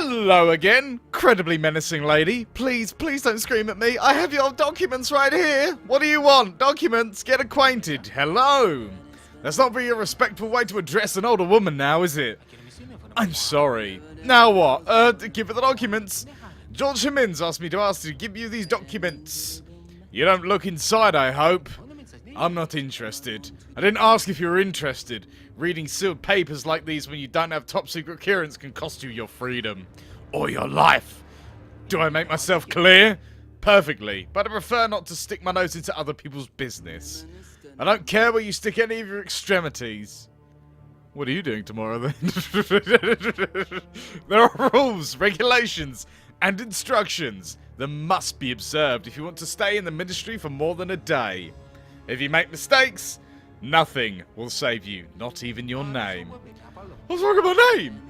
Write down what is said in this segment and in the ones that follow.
Hello again, incredibly menacing lady. Please don't scream at me. I have your documents right here. What do you want? Documents? Get acquainted. Hello. That's not really a respectful way to address an older woman now, is it? I'm sorry. Now what? Give her the documents. George Jimenez asked me to ask you to give you these documents. You don't look inside, I hope. I'm not interested. I didn't ask if you were interested. Reading sealed papers like these when you don't have top secret clearance can cost you your freedom. Or your life. Do I make myself clear? Perfectly. But I prefer not to stick my nose into other people's business. I don't care where you stick any of your extremities. What are you doing tomorrow then? There are rules, regulations, and instructions that must be observed if you want to stay in the ministry for more than a day. If you make mistakes, nothing will save you, not even your name. What's wrong with my name?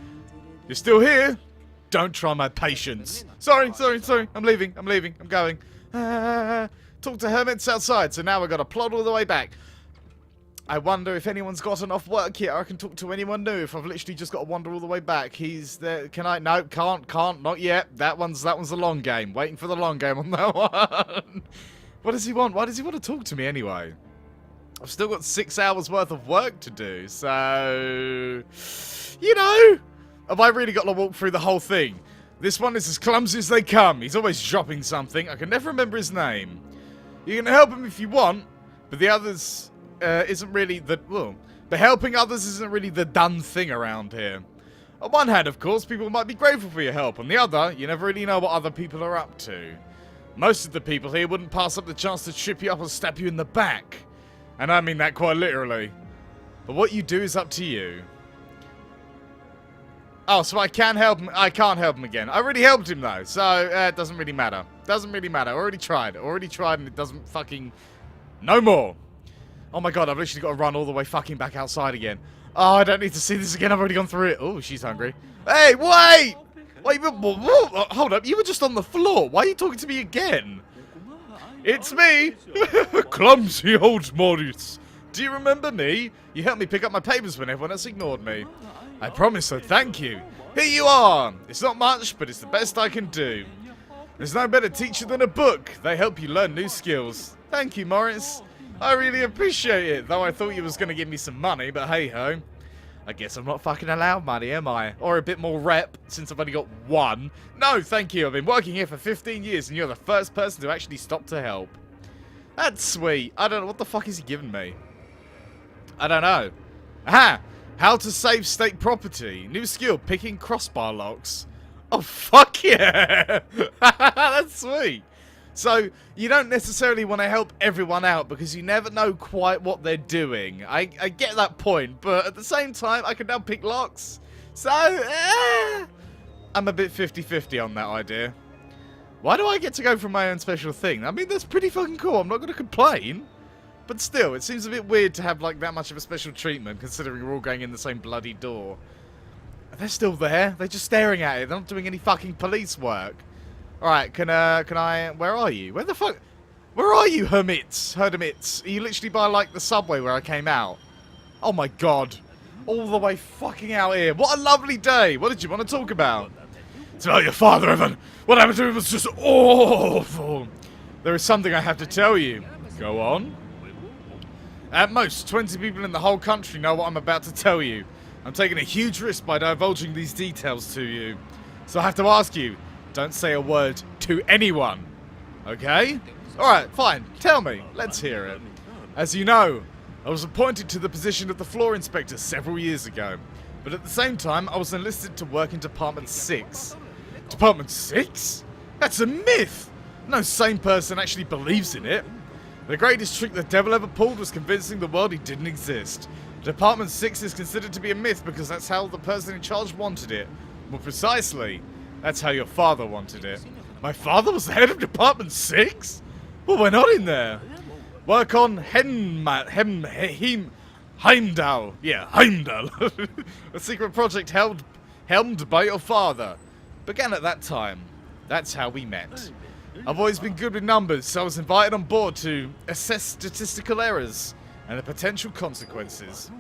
You're still here? Don't try my patience. Sorry. I'm leaving. I'm going. Talk to hermits outside, so now we've got to plod all the way back. I wonder if anyone's gotten off work here. I can talk to anyone new if I've literally just got to wander all the way back. He's there. Can I? No, can't, not yet. That one's the long game. Waiting for the long game on that one. What does he want? Why does he want to talk to me anyway? I've still got 6 hours worth of work to do, so... You know, have I really got to walk through the whole thing? This one is as clumsy as they come. He's always dropping something. I can never remember his name. You can help him if you want, but the others isn't really the... Well, but helping others isn't really the done thing around here. On one hand, of course, people might be grateful for your help. On the other, you never really know what other people are up to. Most of the people here wouldn't pass up the chance to trip you up and stab you in the back. And I mean that quite literally. But what you do is up to you. Oh, so I can help him. I can't help him again. I already helped him though, so it doesn't really matter. Doesn't really matter. Already tried, and it doesn't fucking... No more. Oh my god, I've literally got to run all the way fucking back outside again. Oh, I don't need to see this again. I've already gone through it. Oh, she's hungry. Hey, wait! Wait, hold up. You were just on the floor. Why are you talking to me again? It's me, clumsy old Morris. Do you remember me? You helped me pick up my papers when everyone else ignored me. I promise, so thank you. Here you are. It's not much, but it's the best I can do. There's no better teacher than a book. They help you learn new skills. Thank you, Morris. I really appreciate it, though I thought you was going to give me some money, but hey-ho. I guess I'm not fucking allowed money, am I? Or a bit more rep, since I've only got 1. No, thank you. I've been working here for 15 years, and you're the first person to actually stop to help. That's sweet. I don't know. What the fuck is he giving me? I don't know. Aha! How to save state property. New skill, picking crossbar locks. Oh, fuck yeah! That's sweet. So, you don't necessarily want to help everyone out because you never know quite what they're doing. I get that point, but at the same time, I can now pick locks. So, I'm a bit 50-50 on that idea. Why do I get to go for my own special thing? I mean, that's pretty fucking cool. I'm not going to complain. But still, it seems a bit weird to have, like, that much of a special treatment, considering we're all going in the same bloody door. They're still there. They're just staring at it. They're not doing any fucking police work. Alright, can I... Where are you? Where the fuck... Where are you, hermits? Are you literally by, like, the subway where I came out? Oh my god. All the way fucking out here. What a lovely day. What did you want to talk about? It's about your father, Evan. What happened to him was just awful. There is something I have to tell you. Go on. At most, 20 people in the whole country know what I'm about to tell you. I'm taking a huge risk by divulging these details to you. So I have to ask you, don't say a word to anyone. Okay? Alright, fine. Tell me. Let's hear it. As you know, I was appointed to the position of the floor inspector several years ago. But at the same time, I was enlisted to work in Department 6. Department 6? That's a myth! No sane person actually believes in it. The greatest trick the devil ever pulled was convincing the world he didn't exist. Department 6 is considered to be a myth because that's how the person in charge wanted it. More precisely, that's how your father wanted it. My father was the head of Department 6? Well, we're not in there. Work on Heimdall. Yeah, Heimdall. A secret project helmed by your father. Began at that time. That's how we met. I've always been good with numbers, so I was invited on board to assess statistical errors and the potential consequences.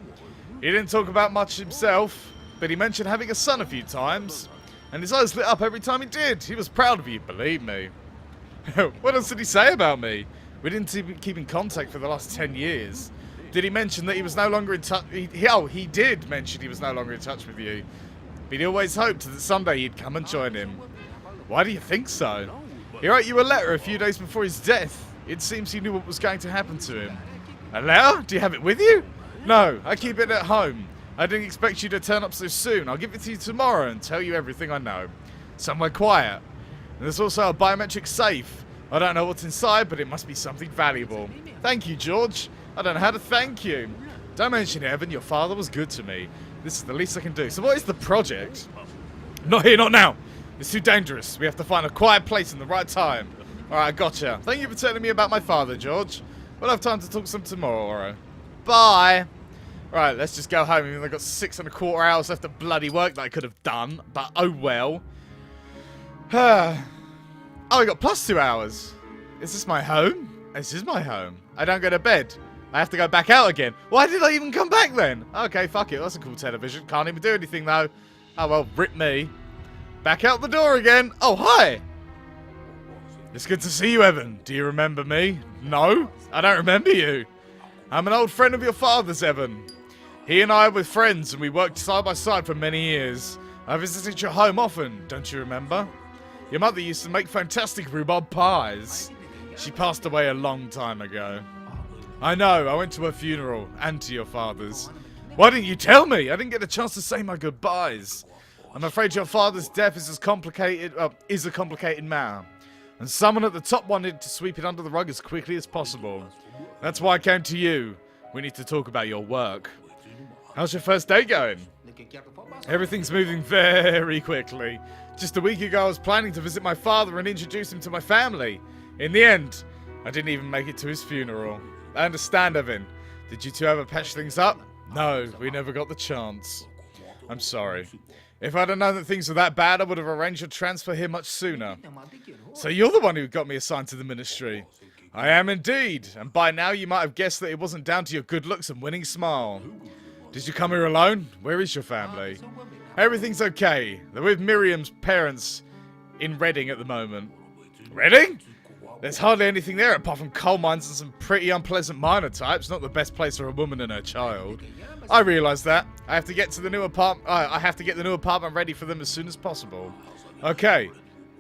He didn't talk about much himself, but he mentioned having a son a few times. And his eyes lit up every time he did. He was proud of you, believe me. What else did he say about me? We didn't keep in contact for the last 10 years. Did he mention that he was no longer in touch? He did mention he was no longer in touch with you. But he always hoped that someday you'd come and join him. Why do you think so? He wrote you a letter a few days before his death. It seems he knew what was going to happen to him. A letter? Do you have it with you? No, I keep it at home. I didn't expect you to turn up so soon. I'll give it to you tomorrow and tell you everything I know. Somewhere quiet. And there's also a biometric safe. I don't know what's inside, but it must be something valuable. Thank you, George. I don't know how to thank you. Don't mention it, Evan. Your father was good to me. This is the least I can do. So what is the project? Not here, not now. It's too dangerous. We have to find a quiet place in the right time. Alright, gotcha. Thank you for telling me about my father, George. We'll have time to talk some tomorrow. Bye. Right, let's just go home. Even though I've got 6.25 hours left of bloody work that I could have done. But oh well. Oh, I got plus 2 hours. Is this my home? This is my home. I don't go to bed. I have to go back out again. Why did I even come back then? Okay, fuck it. That's a cool television. Can't even do anything though. Oh well, rip me. Back out the door again. Oh, hi. It's good to see you, Evan. Do you remember me? No, I don't remember you. I'm an old friend of your father's, Evan. He and I were friends and we worked side by side for many years. I visited your home often, don't you remember? Your mother used to make fantastic rhubarb pies. She passed away a long time ago. I know, I went to her funeral and to your father's. Why didn't you tell me? I didn't get a chance to say my goodbyes. I'm afraid your father's death is a complicated matter. And someone at the top wanted to sweep it under the rug as quickly as possible. That's why I came to you. We need to talk about your work. How's your first day going? Everything's moving very quickly. Just a week ago I was planning to visit my father and introduce him to my family. In the end, I didn't even make it to his funeral. I understand, Evan. Did you two ever patch things up? No, we never got the chance. I'm sorry. If I'd have known that things were that bad, I would have arranged your transfer here much sooner. So you're the one who got me assigned to the ministry. I am indeed, and by now you might have guessed that it wasn't down to your good looks and winning smile. Did you come here alone? Where is your family? Everything's okay. They're with Miriam's parents in Reading at the moment. Reading? There's hardly anything there apart from coal mines and some pretty unpleasant miner types. Not the best place for a woman and her child. I realise that. I have to get the new apartment ready for them as soon as possible. Okay,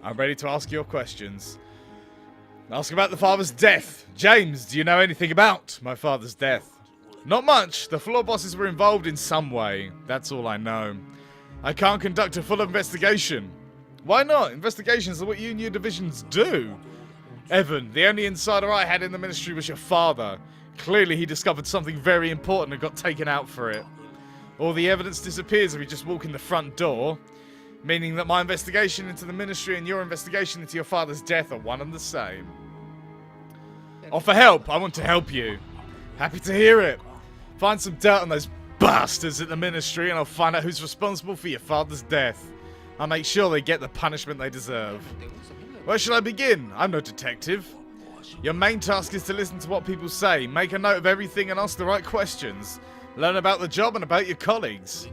I'm ready to ask your questions. Ask about the father's death. James, do you know anything about my father's death? Not much. The floor bosses were involved in some way. That's all I know. I can't conduct a full investigation. Why not? Investigations are what you and your divisions do. Evan, the only insider I had in the ministry was your father. Clearly he discovered something very important and got taken out for it. All the evidence disappears if we just walk in the front door. Meaning that my investigation into the ministry and your investigation into your father's death are one and the same. Offer help. I want to help you. Happy to hear it. Find some dirt on those bastards at the ministry and I'll find out who's responsible for your father's death. I'll make sure they get the punishment they deserve. Where should I begin? I'm no detective. Your main task is to listen to what people say, make a note of everything and ask the right questions. Learn about the job and about your colleagues.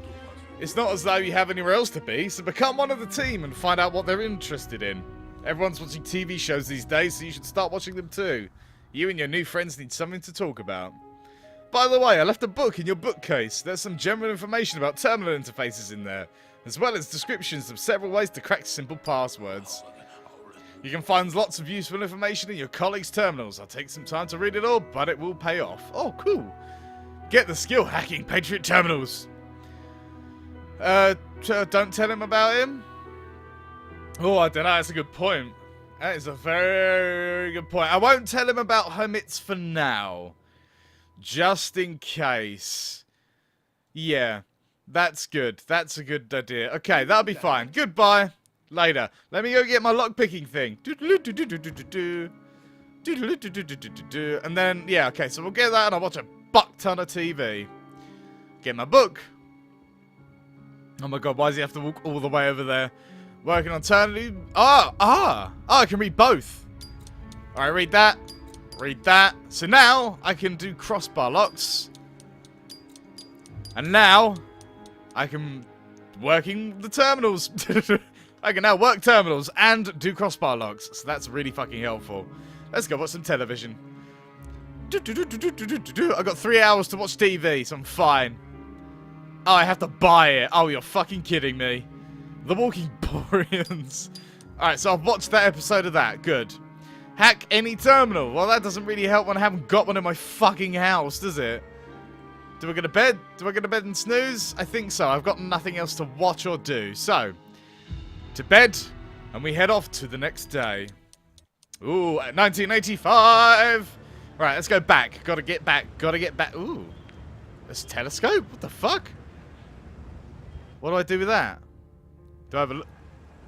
It's not as though you have anywhere else to be, so become one of the team and find out what they're interested in. Everyone's watching TV shows these days, so you should start watching them too. You and your new friends need something to talk about. By the way, I left a book in your bookcase. There's some general information about terminal interfaces in there, as well as descriptions of several ways to crack simple passwords. You can find lots of useful information in your colleagues' terminals. I'll take some time to read it all, but it will pay off. Oh, cool. Get the skill hacking Patriot terminals. Don't tell him about him? Oh, I don't know. That's a good point. That is a very good point. I won't tell him about hermits for now. Just in case. Yeah, that's good. That's a good idea. Okay, that'll be fine. Goodbye. Later. Let me go get my lockpicking thing. And then, yeah, okay, so we'll get that and I'll watch a buck ton of TV. Get my book. Oh my god, why does he have to walk all the way over there? Working on eternity. Oh, I can read both. Alright, read that. Read that. So now I can do crossbar locks. And now I can working the terminals. I can now work terminals and do crossbar locks, so that's really fucking helpful. Let's go watch some television. I got 3 hours to watch TV, so I'm fine. Oh, I have to buy it. Oh, you're fucking kidding me. The Walking Boreans. Alright, so I've watched that episode of that. Good. Hack any terminal. Well, that doesn't really help when I haven't got one in my fucking house, does it? Do I go to bed? Do I go to bed and snooze? I think so. I've got nothing else to watch or do. So, to bed, and we head off to the next day. Ooh, 1985! Right, let's go back. Gotta get back. Gotta get back. Ooh. This telescope? What the fuck? What do I do with that? Do I have a look?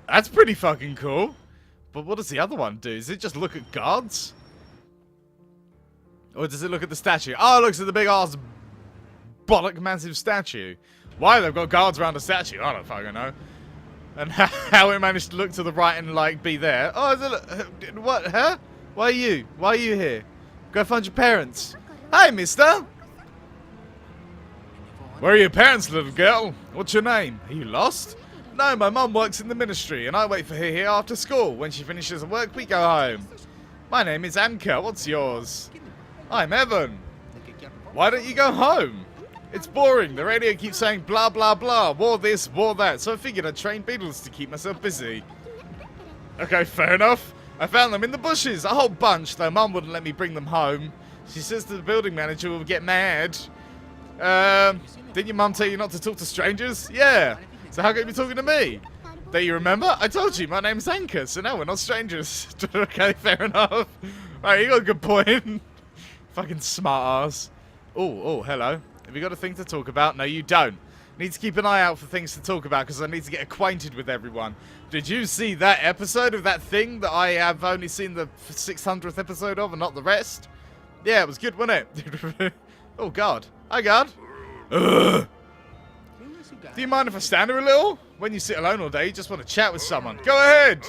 That's pretty fucking cool. But what does the other one do? Does it just look at guards? Or does it look at the statue? Oh, it looks at the big ass bollock massive statue. Why they've got guards around the statue? I don't fucking know. And how it managed to look to the right and like be there. Oh, is it, what? Huh? Why are you? Why are you here? Go find your parents. Hi, mister. Where are your parents, little girl? What's your name? Are you lost? No, my mum works in the ministry, and I wait for her here after school. When she finishes her work, we go home. My name is Anka. What's yours? I'm Evan. Why don't you go home? It's boring. The radio keeps saying blah, blah, blah. War this, war that. So I figured I'd train beetles to keep myself busy. Okay, fair enough. I found them in the bushes. A whole bunch, though Mum wouldn't let me bring them home. She says the building manager will get mad. Didn't your mum tell you not to talk to strangers? Yeah. So how come you're talking to me? Do you remember? I told you, my name's Anchor, so now we're not strangers. Okay, fair enough. Right, you got a good point. Fucking smart ass. Oh, hello. Have you got a thing to talk about? No, you don't. Need to keep an eye out for things to talk about because I need to get acquainted with everyone. Did you see that episode of that thing that I have only seen the 600th episode of and not the rest? Yeah, it was good, wasn't it? Oh, God. Hi, God. Ugh. Do you mind if I stand here a little? When you sit alone all day, you just want to chat with someone. Go ahead!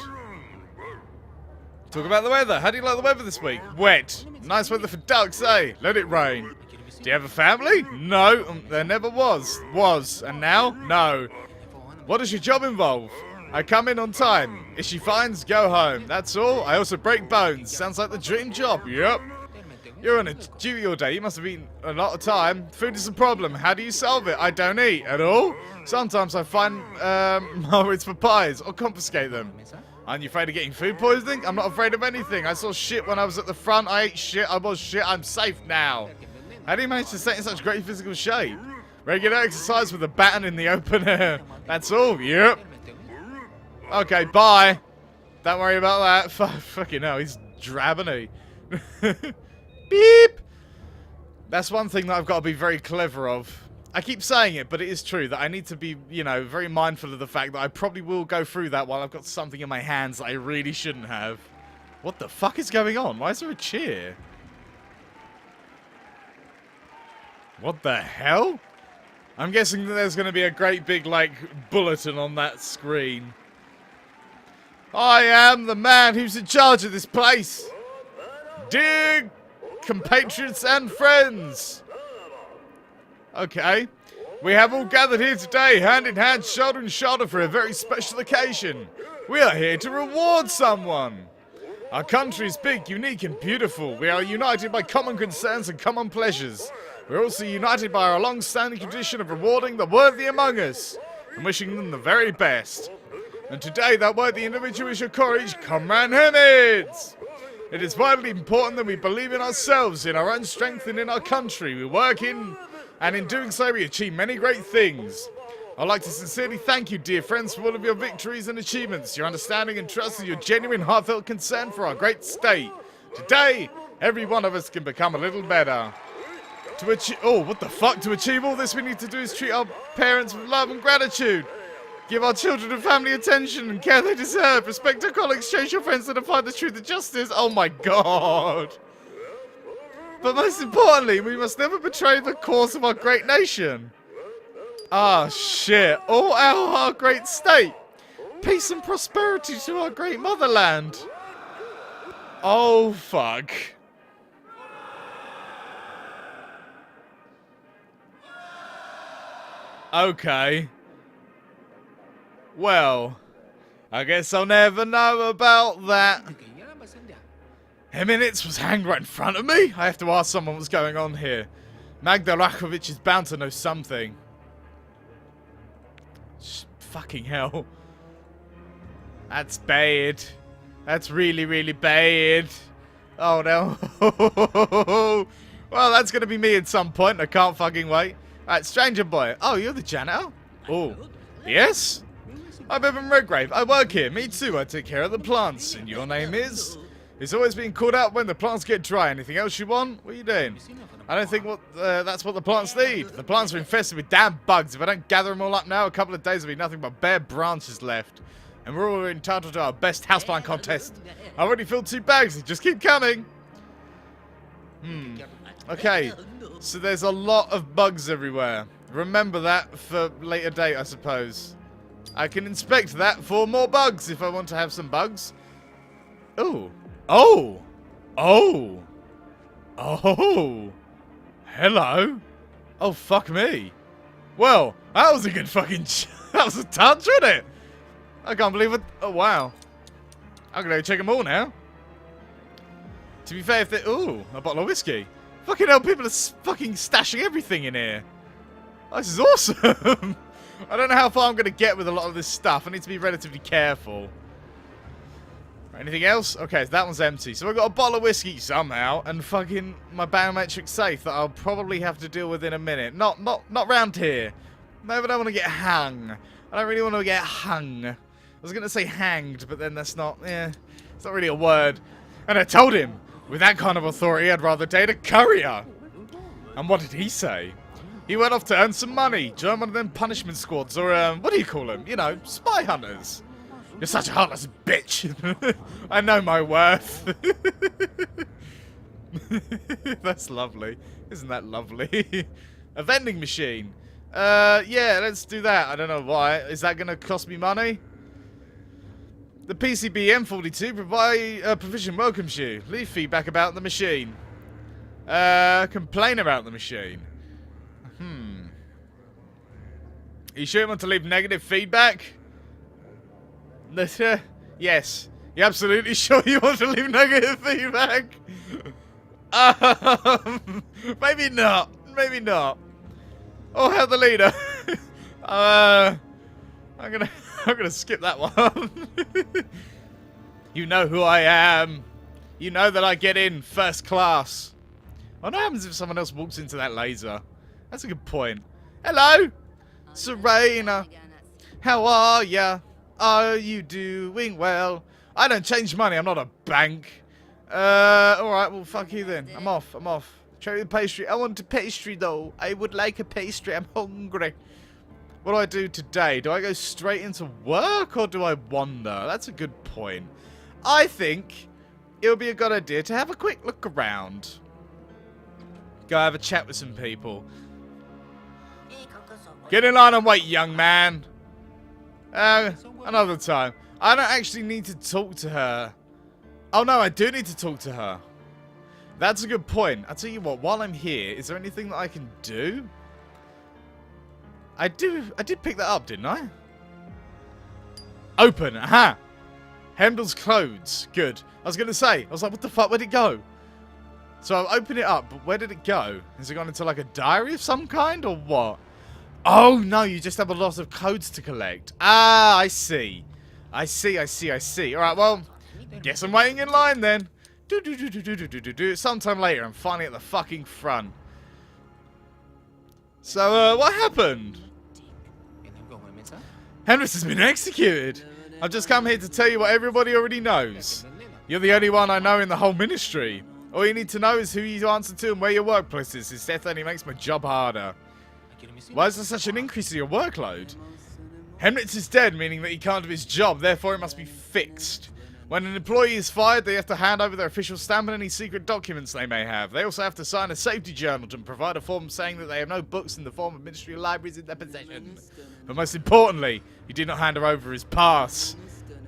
Talk about the weather. How do you like the weather this week? Wet. Nice weather for ducks, eh? Let it rain. Do you have a family? No, there never was. Was. And now? No. What does your job involve? I come in on time. If she finds, go home. That's all. I also break bones. Sounds like the dream job. Yep. You're on a duty all day. You must have eaten a lot of time. Food is a problem. How do you solve it? I don't eat at all. Sometimes I find it's for pies or confiscate them. Aren't you afraid of getting food poisoning? I'm not afraid of anything. I saw shit when I was at the front. I ate shit. I was shit. I'm safe now. How do you manage to stay in such great physical shape? Regular exercise with a baton in the open air. That's all. Yep. Okay, bye. Don't worry about that. Fucking hell, he's drab, isn't he? Beep! That's one thing that I've got to be very clever of. I keep saying it, but it is true that I need to be, you know, very mindful of the fact that I probably will go through that while I've got something in my hands that I really shouldn't have. What the fuck is going on? Why is there a cheer? What the hell? I'm guessing that there's going to be a great big, like, bulletin on that screen. I am the man who's in charge of this place. Dear compatriots and friends. Okay. We have all gathered here today, hand in hand, shoulder to shoulder for a very special occasion. We are here to reward someone. Our country is big, unique and beautiful. We are united by common concerns and common pleasures. We're also united by our long-standing tradition of rewarding the worthy among us and wishing them the very best. And today, that worthy individual is your courage, Comrade Hemids. It is vitally important that we believe in ourselves, in our own strength, and in our country. We work in, and in doing so, we achieve many great things. I'd like to sincerely thank you, dear friends, for all of your victories and achievements, your understanding and trust, and your genuine, heartfelt concern for our great state. Today, every one of us can become a little better. To achieve, what the fuck? To achieve all this, we need to do is treat our parents with love and gratitude. Give our children and family attention and care they deserve. Respect our colleagues, chase your friends, and find the truth and justice. Oh my god. But most importantly, we must never betray the cause of our great nation. Ah, shit. All our great state. Peace and prosperity to our great motherland. Oh, fuck. Okay. Well, I guess I'll never know about that. Eminence was hanged right in front of me? I have to ask someone what's going on here. Magda Rakovic is bound to know something. Fucking hell. That's bad. That's really, really bad. Oh no. Well, that's gonna be me at some point. I can't fucking wait. Alright, stranger boy. Oh, you're the janitor? Oh. Yes? I'm Evan Redgrave. I work here. Me too. I take care of the plants. And your name is? It's always being called out when the plants get dry. Anything else you want? What are you doing? I don't think that's what the plants need. The plants are infested with damn bugs. If I don't gather them all up now, a couple of days will be nothing but bare branches left. And we're all entitled to our best houseplant contest. I already filled 2 bags. They just keep coming. Okay. So there's a lot of bugs everywhere. Remember that for later date, I suppose. I can inspect that for more bugs if I want to have some bugs. Oh. Oh. Oh. Oh. Hello. Oh, fuck me. Well, that was a good fucking... that was a touch, wasn't it? I can't believe it. Oh, wow. I'm going to check them all now. To be fair, if they... Ooh, a bottle of whiskey. Fucking hell, people are fucking stashing everything in here. Oh, this is awesome. I don't know how far I'm going to get with a lot of this stuff. I need to be relatively careful. Anything else? Okay, so that one's empty. So I've got a bottle of whiskey somehow, and fucking my biometric safe that I'll probably have to deal with in a minute. Not round here. No, but I don't want to get hung. I don't really want to get hung. I was going to say hanged, but then that's not... it's not really a word. And I told him, with that kind of authority, I'd rather date a courier. And what did he say? He went off to earn some money. Join one of them punishment squads, or, what do you call them? You know, spy hunters. You're such a heartless bitch. I know my worth. That's lovely. Isn't that lovely? A vending machine. Yeah, let's do that. I don't know why. Is that going to cost me money? The PCB M42 provision welcomes you. Leave feedback about the machine. Complain about the machine. Are you sure you want to leave negative feedback? Yes. You absolutely sure you want to leave negative feedback? Maybe not. Maybe not. Oh, hell, the leader. I'm gonna skip that one. You know who I am. You know that I get in first class. What happens if someone else walks into that laser? That's a good point. Hello, Serena. How are ya? Are you doing well? I don't change money. I'm not a bank. Alright, well, fuck you then. I'm off. Try the pastry. I want a pastry, though. I would like a pastry. I'm hungry. What do I do today? Do I go straight into work, or do I wander? That's a good point. I think it would be a good idea to have a quick look around. Go have a chat with some people. Get in line and wait, young man. Another time. I don't actually need to talk to her. Oh no, I do need to talk to her. That's a good point. I'll tell you what, while I'm here, is there anything that I can do? I did pick that up, didn't I? Open, aha! Hemdel's clothes. Good. I was going to say, I was like, what the fuck, where'd it go? So I've opened it up, but where did it go? Has it gone into like a diary of some kind, or what? Oh, no, you just have a lot of codes to collect. Ah, I see. I see. Alright, well, guess I'm waiting in line then. Sometime later, I'm finally at the fucking front. So, what happened? Henris has been executed. I've just come here to tell you what everybody already knows. You're the only one I know in the whole ministry. All you need to know is who you answer to and where your workplace is. His death only makes my job harder. Why is there such an increase in your workload? Hemnitz is dead, meaning that he can't do his job, therefore it must be fixed. When an employee is fired, they have to hand over their official stamp and any secret documents they may have. They also have to sign a safety journal and provide a form saying that they have no books in the form of ministry libraries in their possession. But most importantly, he did not hand her over his pass.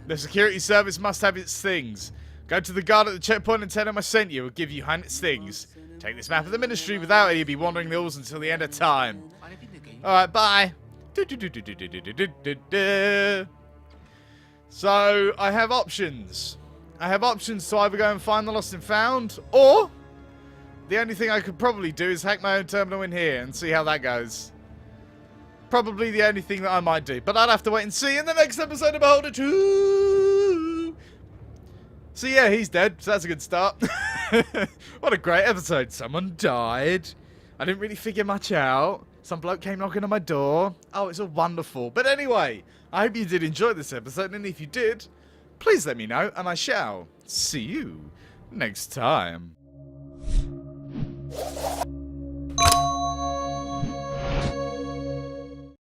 The security service must have its things. Go to the guard at the checkpoint and tell him I sent you. We'll give you Heinrich's things. Take this map of the ministry without it, you'll be wandering the halls until the end of time. Alright, bye. So, I have options. I have options to either go and find the lost and found, or the only thing I could probably do is hack my own terminal in here and see how that goes. Probably the only thing that I might do. But I'll have to wait and see in the next episode of Beholder 2. So yeah, he's dead. So that's a good start. What a great episode. Someone died. I didn't really figure much out. Some bloke came knocking on my door. Oh, it's all wonderful. But anyway, I hope you did enjoy this episode. And if you did, please let me know. And I shall see you next time.